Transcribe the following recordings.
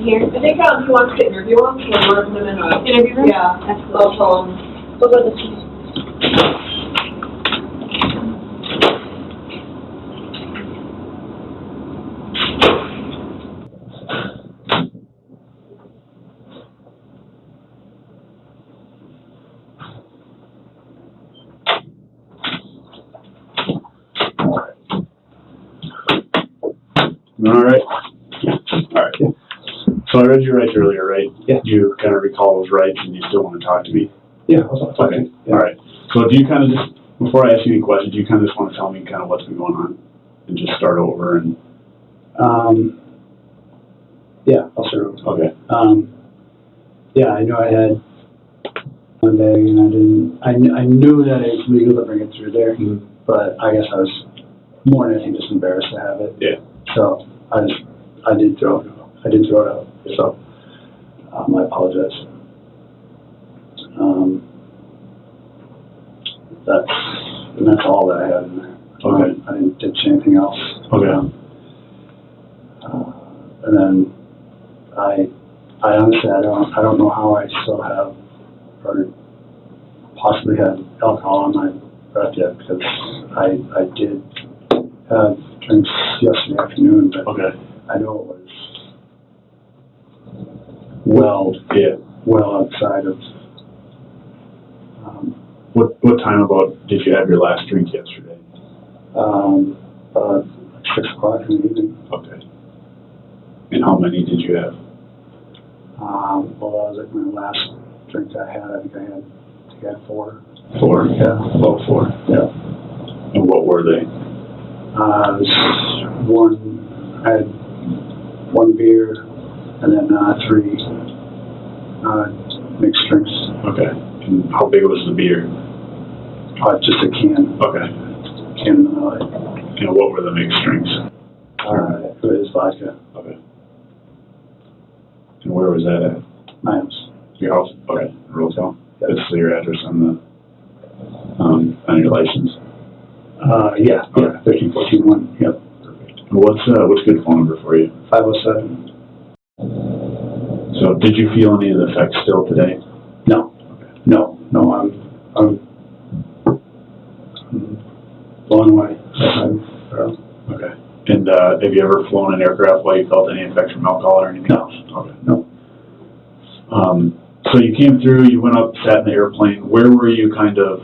Here. I think he wants to interview him, so we're going to interview him? Yeah, I'll tell him. We'll go to the All right. So I read your rights earlier, right? Yeah. You kind of recall those rights and you still want to talk to me? Yeah, I was okay. Yeah. All right. So do you kind of just, before I ask you any questions, do you kind of just want to tell me kind of what's been going on and just start over and? Yeah, I'll start over. Okay. Yeah, I know I had one bag and I knew that it was legal to bring it through there, but I guess I was more than anything just embarrassed to have it. Yeah. So I did throw it out. So I apologize. That's all that I had in there. Okay. I didn't ditch anything else. Okay. And then I honestly I don't know how I still have or possibly had alcohol on my breath yet, because I did have drinks yesterday afternoon, but okay. I know it was well outside of. What time about did you have your last drink yesterday? 6 o'clock in the evening. Okay. And how many did you have? Well, that was like my last drink I had. I think I had 4. 4? Yeah. About 4? Yeah. And what were they? It was I had 1 beer and then 3 mixed drinks. Okay. And how big was the beer? Just a can. Okay. Can. And what were the mixed drinks? It was vodka. Okay. And where was that at? My house. Your house? Okay. Roseville? Yep. That's your address on the on your license? Yeah. Okay. 13-14-1. Yep. Perfect. And what's a good phone number for you? 507. So did you feel any of the effects still today? No. Okay. No. I'm blown away. Okay. And have you ever flown an aircraft while you felt any effects from alcohol or anything No. else? Okay. No. So you came through, you went up, sat in the airplane. Where were you kind of,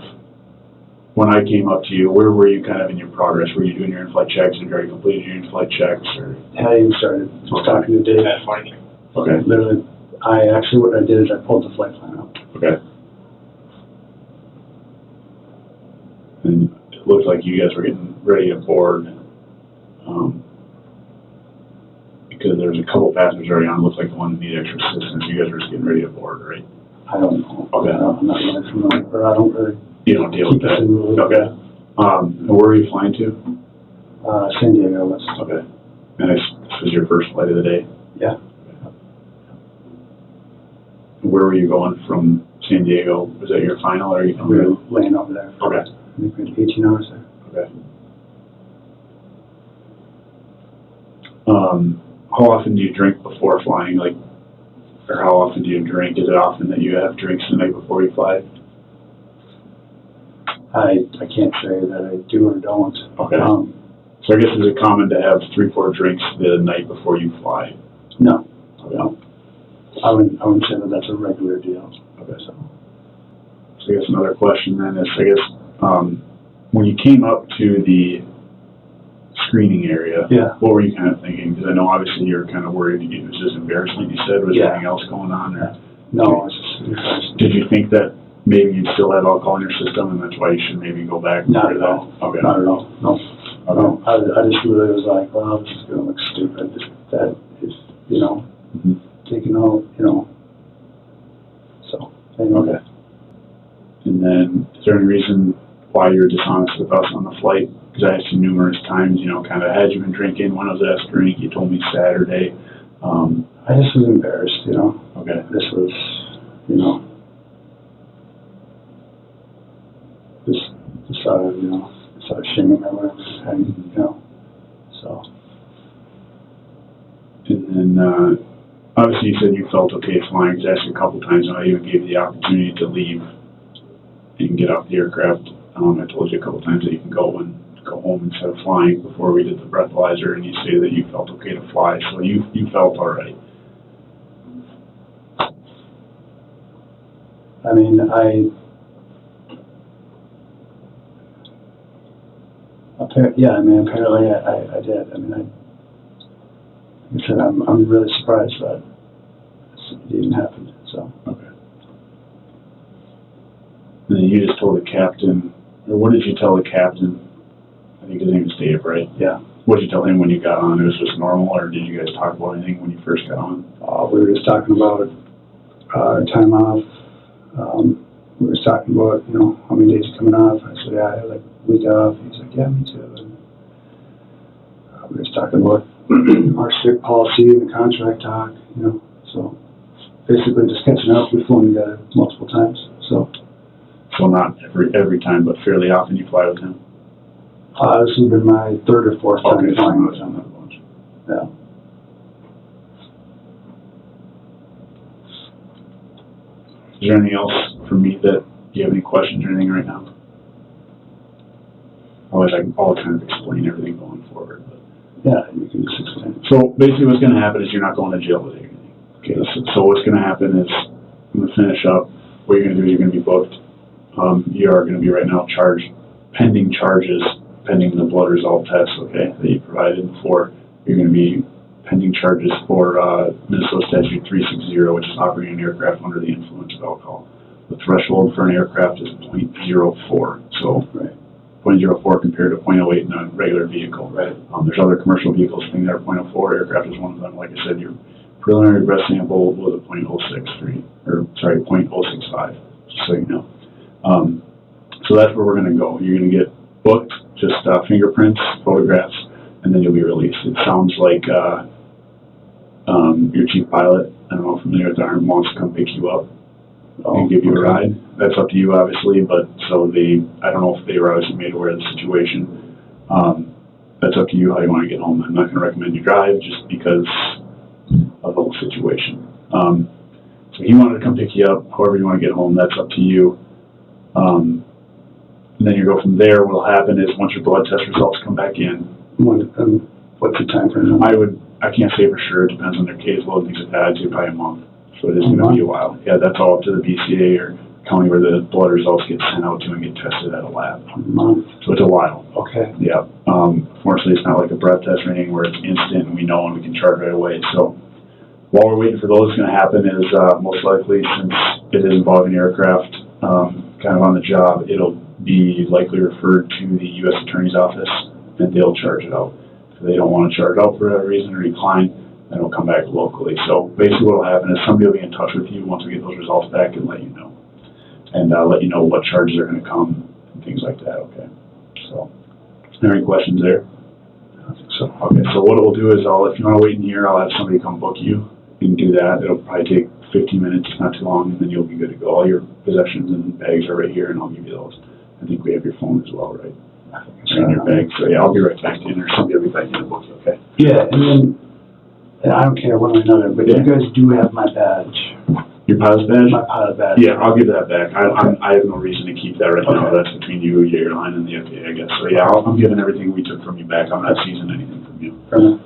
when I came up to you, where were you kind of in your progress? Were you doing your in-flight checks? Had you already completed your in-flight checks? Or? Hadn't even started. Just talking to Dave. Okay. Literally, what I did is I pulled the flight plan out. Okay. And it looked like you guys were getting ready to board. Because there was a couple passengers already on. It looked like the one that needed extra assistance. You guys were just getting ready to board, right? I don't know. Okay. I'm not really familiar, or I don't really. You don't deal with that? Okay. And where were you flying to? San Diego was. Okay. And this was your first flight of the day? Yeah. Where were you going from San Diego? Was that your final, or are you coming? We were laying over there. Okay. I think we had 18 hours there. Okay. How often do you drink before flying? Like, or how often do you drink? Is it often that you have drinks the night before you fly? I can't say that I do or don't. Okay. So I guess is it common to have 3-4 drinks the night before you fly? No. Okay. No. I wouldn't say that that's a regular deal. Okay. So I guess another question then is, I guess, when you came up to the screening area, yeah, what were you kind of thinking? Because I know obviously you're kind of worried. It was just embarrassment, you said. Was there anything else going on? Or? No. It's just, did you think that maybe you still have alcohol in your system and that's why you should maybe go back? Not at all. Okay. Not at all. No. Okay. No. I just really was like, well, this is going to look stupid. That is, taking all, So, anyway. Okay. there any reason why you were dishonest with us on the flight? Because I asked you numerous times, kind of, had you been drinking? When was the last drink? You told me Saturday. I just was embarrassed, Okay. This was, just out of shame in my life, and, so. And then, obviously you said you felt okay flying, because I asked you a couple times, and I even gave you the opportunity to leave and get off the aircraft. I told you a couple times that you can go home instead of flying before we did the breathalyzer, and you say that you felt okay to fly, so you felt all right. I mean, apparently I did. I mean, like I said, I'm really surprised that it even happened, so. Okay. And then you just told the captain, or what did you tell the captain? I think his name is Dave, right? Yeah. What did you tell him when you got on? It was just normal, or did you guys talk about anything when you first got on? We were just talking about time off. We were talking about, how many days are coming off. I said, yeah, I had like a week off. He's like, yeah, me too. And we were just talking about our strict policy and the contract talk, so basically just catching up. We've flown together multiple times, so. So not every time, but fairly often you fly with him? This has been my third or fourth time Okay, flying so with on him. that bunch. Yeah. Is there anything else for me that, do you have any questions or anything right now? Otherwise I'll kind of explain everything going forward. But. Yeah, you can just explain. So basically what's going to happen is you're not going to jail today. Okay, so what's going to happen is, I'm going to finish up. What you're going to do, you're going to be booked. You are going to be right now pending charges, pending the blood result test, okay, that you provided before. You're going to be pending charges for Minnesota Statute 360, which is operating an aircraft under the influence of alcohol. The threshold for an aircraft is .04, so right. 0.04 compared to .08 in a regular vehicle. Right. There's other commercial vehicles thing that are .04. Aircraft is one of them. Like I said, your preliminary breath sample was a .063, or sorry, .065, just so you know. So that's where we're going to go. You're going to get booked, just fingerprints, photographs, and then you'll be released. It sounds like your chief pilot, I don't know, familiar with the Army, wants to come pick you up and give you a ride. That's up to you, obviously, but I don't know if they were obviously made aware of the situation. That's up to you how you want to get home. I'm not going to recommend you drive just because of the whole situation. So he wanted to come pick you up. However you want to get home, that's up to you. And then you go from there. What'll happen is once your blood test results come back in. What's the time frame? I can't say for sure. It depends on their caseload and things like that. I'd say probably a month. So it is going to be a while. Yeah, that's all up to the BCA or county where the blood results get sent out to and get tested at a lab. A month. So it's a while. Okay. Yeah. Fortunately, it's not like a breath test or anything where it's instant and we know and we can charge right away. So while we're waiting for those, what's going to happen is most likely, since it is involving aircraft, kind of on the job, it'll be likely referred to the U.S. Attorney's Office, and they'll charge it out. If they don't want to charge out for whatever reason or decline, then it'll come back locally. So basically what will happen is somebody will be in touch with you once we get those results back and let you know. And let you know what charges are going to come and things like that, okay? So, are there any questions there? I think so. Okay, so what we'll do is if you want to wait in here, I'll have somebody come book you. You can do that. It'll probably take 15 minutes, not too long, and then you'll be good to go. All your possessions and bags are right here, and I'll give you those. I think we have your phone as well, right? Right in your bag. So yeah, I'll be right back in, or somebody will be back in the book, okay? Yeah, and then, I don't care one way or another, but you guys do have my badge. Your pilot's badge? My pilot badge. Yeah, I'll give that back. I have no reason to keep that right now. That's between you, your airline, and the FAA, I guess. So yeah, I'm giving everything we took from you back. I'm not seizing anything from you. Fair enough.